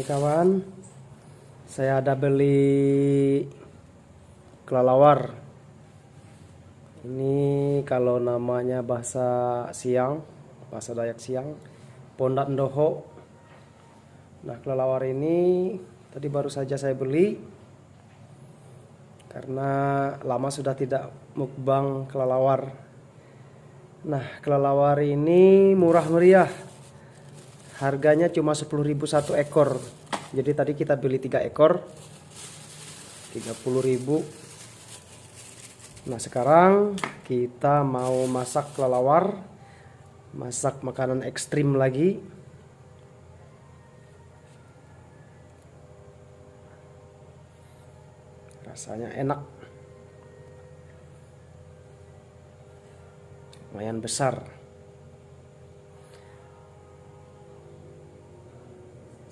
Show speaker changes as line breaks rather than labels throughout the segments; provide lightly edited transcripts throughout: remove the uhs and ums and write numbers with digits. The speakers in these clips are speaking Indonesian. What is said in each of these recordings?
kawan-kawan, saya ada beli kelelawar. Ini kalau namanya bahasa Siang, bahasa Dayak Siang, Pondak Ndoho. Nah, kelelawar ini tadi baru saja saya beli karena lama sudah tidak mukbang kelelawar. Nah, kelelawar ini murah meriah. Harganya cuma 10.000 satu ekor. Jadi tadi kita beli 3 ekor 30.000. Nah, sekarang kita mau masak kelelawar, masak makanan ekstrim lagi. Rasanya enak, lumayan besar.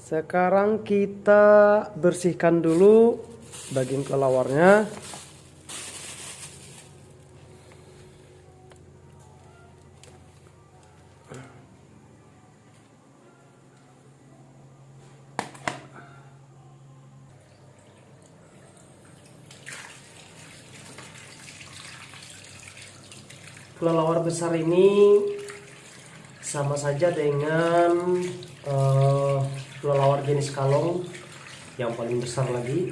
Sekarang kita bersihkan dulu daging kelelawarnya. Kelelawar besar ini sama saja dengan kelelawar jenis kalong yang paling besar lagi.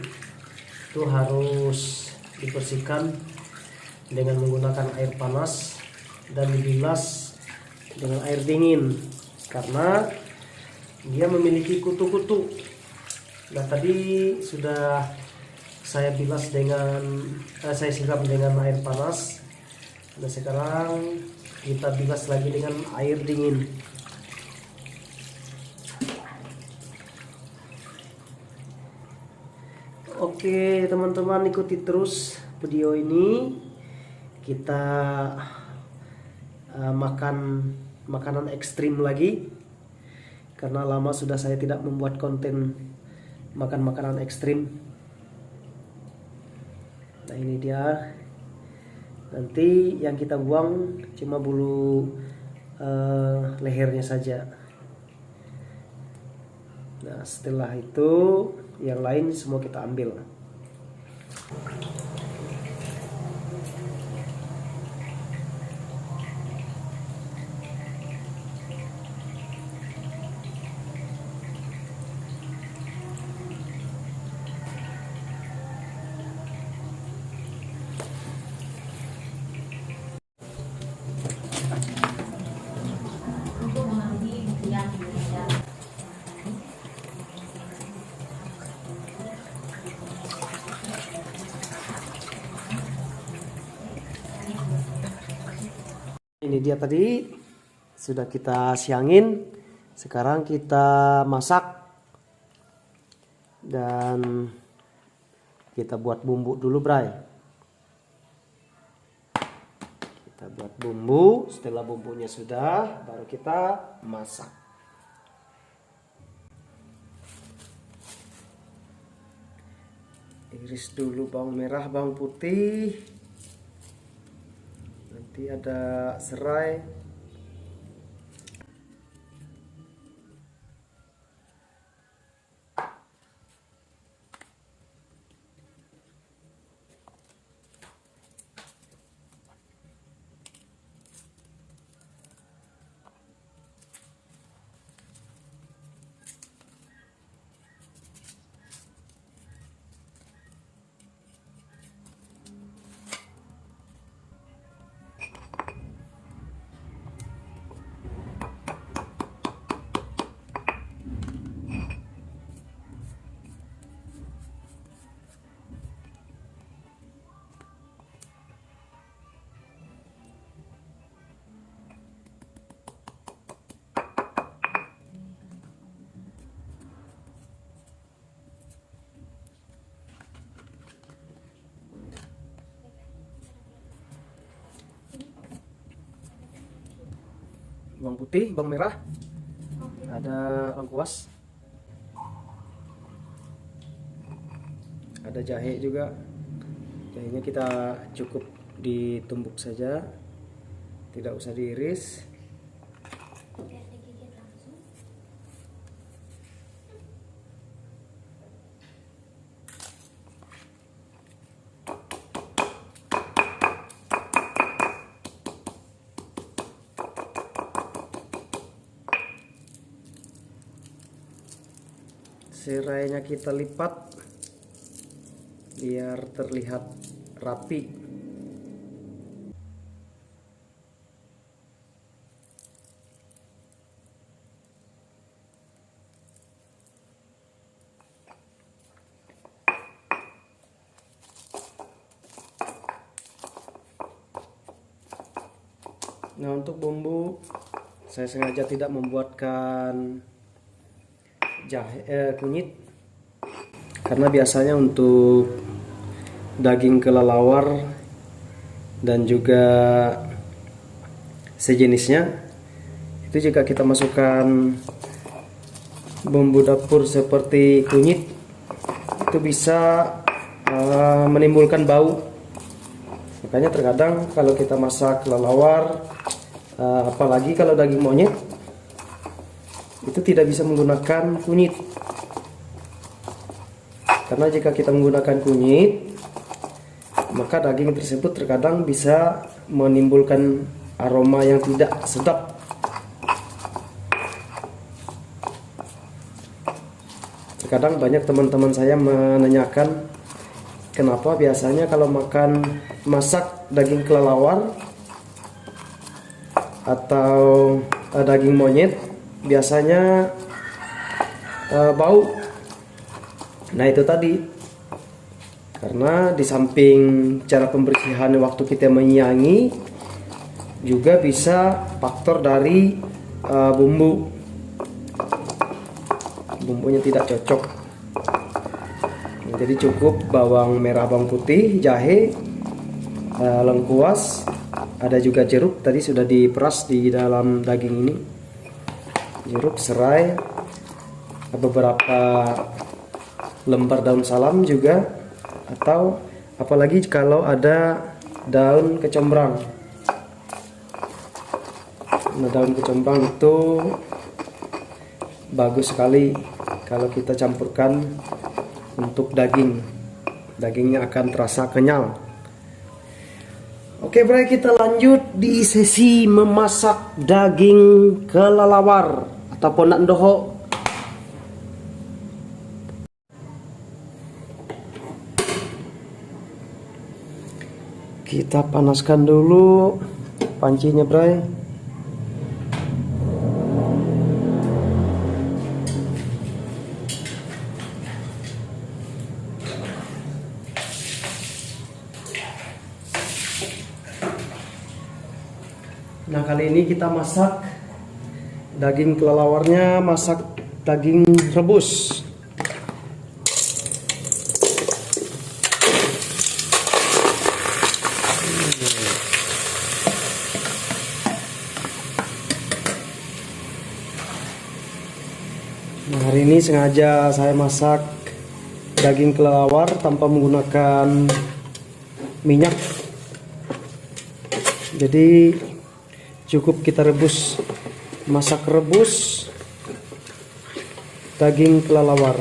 Itu harus dibersihkan dengan menggunakan air panas dan dibilas dengan air dingin karena dia memiliki kutu-kutu. Nah, tadi sudah saya bilas saya siram dengan air panas. Nah, sekarang kita bilas lagi dengan air dingin. Oke teman-teman, ikuti terus video ini. Kita makan makanan ekstrim lagi karena lama sudah saya tidak membuat konten makan makanan ekstrim. Nah, ini dia. Nanti yang kita buang cuma bulu lehernya saja. Nah, setelah itu yang lain semua kita ambil. Ini dia tadi sudah kita siangin. Sekarang kita masak dan kita buat bumbu dulu, Bray. Kita buat bumbu. Setelah bumbunya sudah, baru kita masak. Iris dulu bawang merah, bawang putih. Nanti ada serai. Bawang putih, bawang merah, ada lengkuas, ada jahe juga. Jahenya kita cukup ditumbuk saja, tidak usah diiris. Serainya kita lipat biar terlihat rapi. Nah, untuk bumbu saya sengaja tidak membuatkan kunyit, karena biasanya untuk daging kelelawar dan juga sejenisnya itu jika kita masukkan bumbu dapur seperti kunyit itu bisa menimbulkan bau. Makanya terkadang kalau kita masak kelelawar, apalagi kalau daging monyet, itu tidak bisa menggunakan kunyit. Karena jika kita menggunakan kunyit, maka daging tersebut terkadang bisa menimbulkan aroma yang tidak sedap. Terkadang banyak teman-teman saya menanyakan, kenapa biasanya kalau masak daging kelelawar atau daging monyet biasanya bau. Nah, itu tadi, karena di samping cara pembersihan waktu kita menyiangi, juga bisa faktor dari bumbunya tidak cocok. Jadi cukup bawang merah, bawang putih, jahe, lengkuas, ada juga jeruk tadi sudah diperas di dalam daging ini. Jeruk, serai, beberapa lembar daun salam juga, atau apalagi kalau ada daun kecombrang. Nah, daun kecombrang itu bagus sekali kalau kita campurkan untuk dagingnya akan terasa kenyal. Oke, baik, kita lanjut di sesi memasak daging kelelawar ataupun nak doho. Kita panaskan dulu pancinya, bray. Nah, kali ini kita masak daging kelelawarnya, masak daging rebus. Nah, hari ini sengaja saya masak daging kelelawar tanpa menggunakan minyak. Jadi cukup kita rebus, masak rebus daging kelelawar.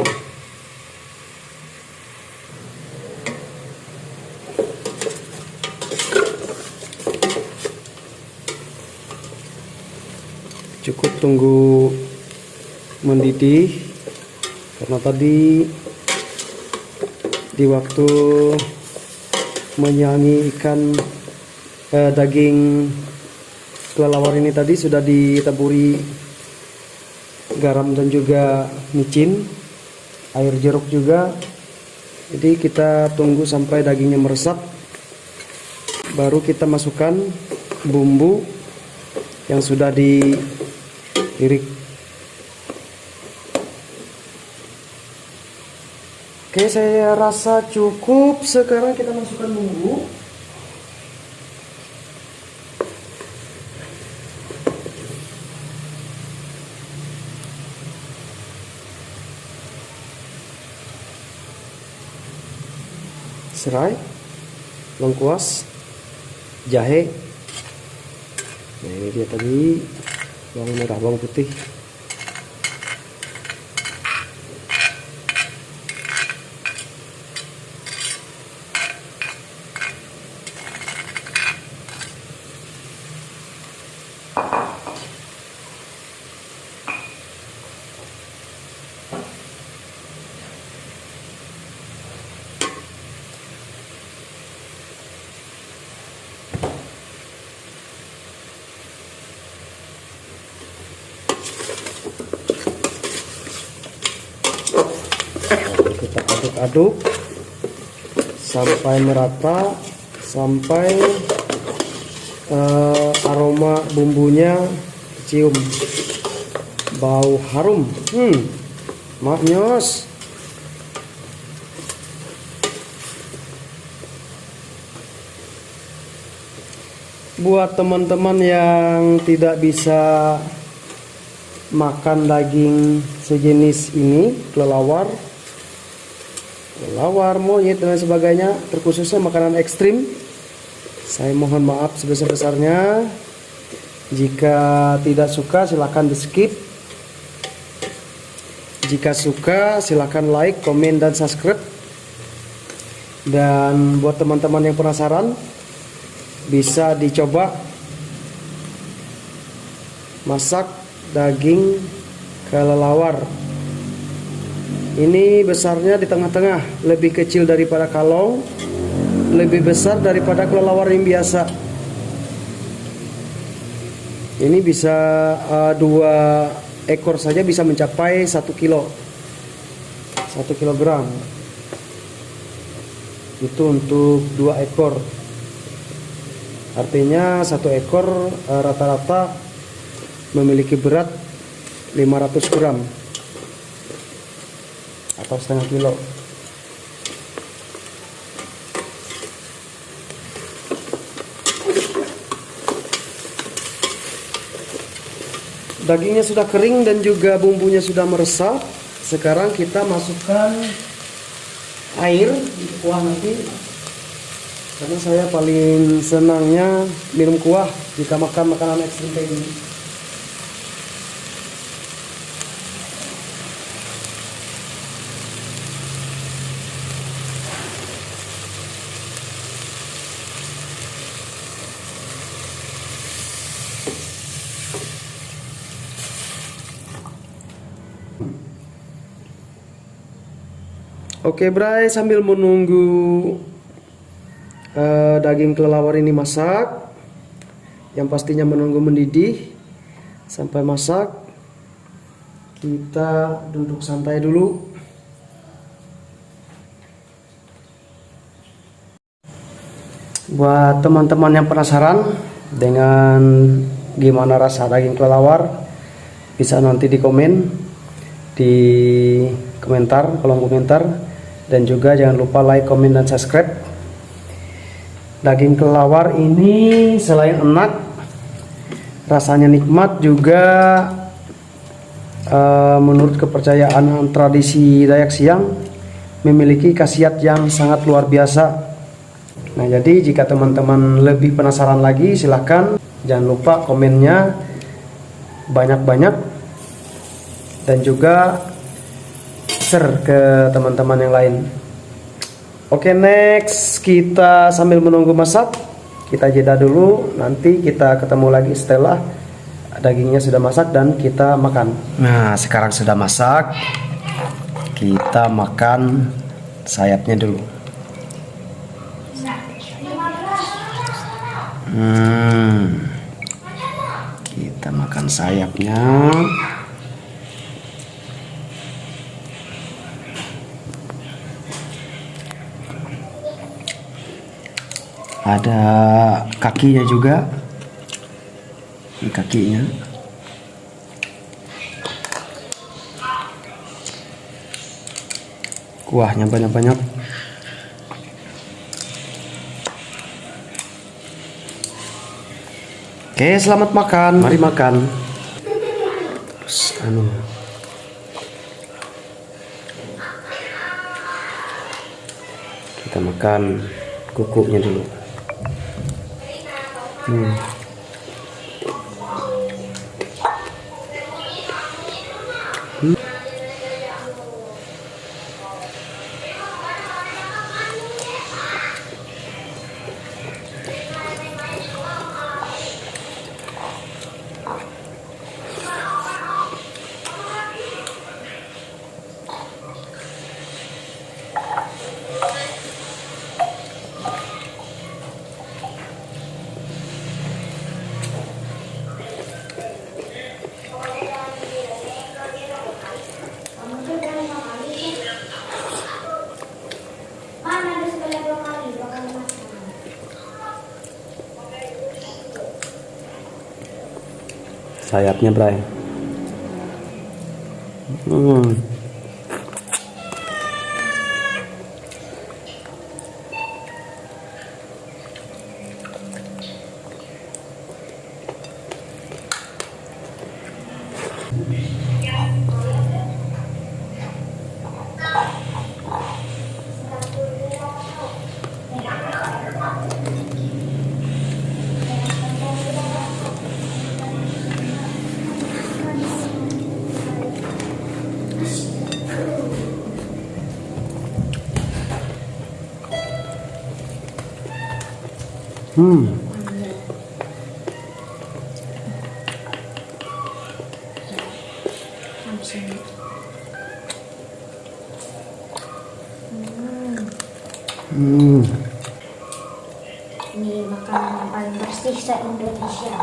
Cukup tunggu mendidih, karena tadi di waktu menyanyi ikan daging kelelawar ini tadi sudah ditaburi garam dan juga micin, air jeruk juga. Jadi kita tunggu sampai dagingnya meresap, baru kita masukkan bumbu yang sudah diirik. Oke, saya rasa cukup. Sekarang kita masukkan bumbu. Serai, lengkuas, jahe. Nah, ini dia tadi bawang merah, bawang putih. aduk sampai merata, sampai aroma bumbunya cium, bau harum. Maknyos. Buat teman-teman yang tidak bisa makan daging sejenis ini, kelelawar, monyet dan sebagainya, terkhususnya makanan ekstrim, saya mohon maaf sebesar-besarnya. Jika tidak suka silahkan di skip. Jika suka silahkan like, komen, dan subscribe. Dan buat teman-teman yang penasaran, bisa dicoba masak daging kelelawar. Ini besarnya di tengah-tengah, lebih kecil daripada kalong, lebih besar daripada kelelawar yang biasa. Ini bisa 2 ekor saja bisa mencapai 1 kilo, 1 kilogram. Itu untuk 2 ekor. Artinya 1 ekor rata-rata memiliki berat 500 gram atau setengah kilo. Dagingnya sudah kering dan juga bumbunya sudah meresap. Sekarang kita masukkan air di kuah nanti. Karena saya paling senangnya minum kuah jika makan makanan ekstrim kayak gini. Oke, Bray, sambil menunggu daging kelelawar ini masak, yang pastinya menunggu mendidih sampai masak, kita duduk santai dulu. Buat teman-teman yang penasaran dengan gimana rasa daging kelelawar, bisa nanti di komen di komentar, kolom komentar, dan juga jangan lupa like, komen, dan subscribe. Daging kelelawar ini selain enak, rasanya nikmat, juga menurut kepercayaan tradisi Dayak Siang memiliki khasiat yang sangat luar biasa. Nah, jadi jika teman-teman lebih penasaran lagi, silahkan jangan lupa komennya banyak-banyak dan juga share ke teman-teman yang lain. Oke, next kita sambil menunggu masak, kita jeda dulu, nanti kita ketemu lagi setelah dagingnya sudah masak dan kita makan. Nah, sekarang sudah masak, kita makan sayapnya dulu. Kita makan sayapnya. Ada kakinya juga. Ini kakinya. Kuahnya banyak-banyak. Oke, selamat makan. Mari makan. Terus kita makan kukunya dulu. sayapnya, Bray. Hmm.
Ini makanan yang paling bersih se-Indonesia.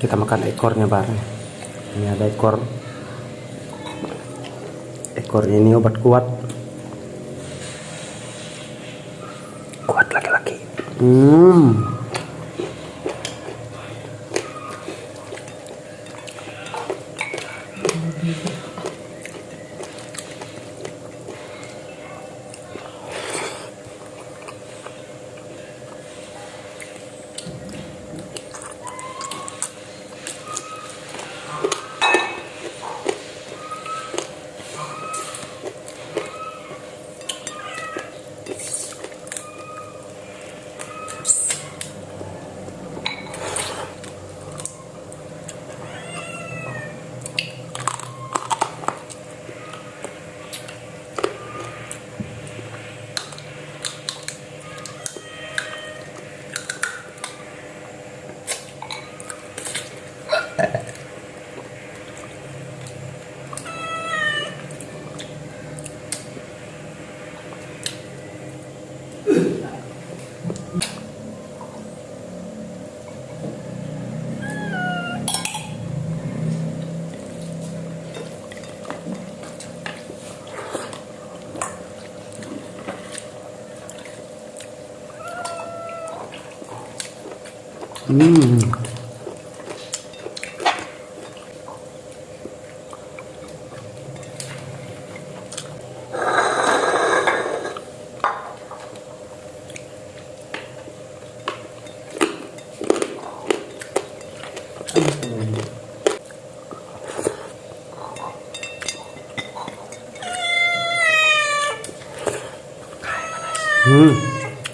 Kita makan ekornya bareng. Ini ada ekor. Ekornya ini obat kuat. Kuat laki-laki.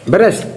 Beres.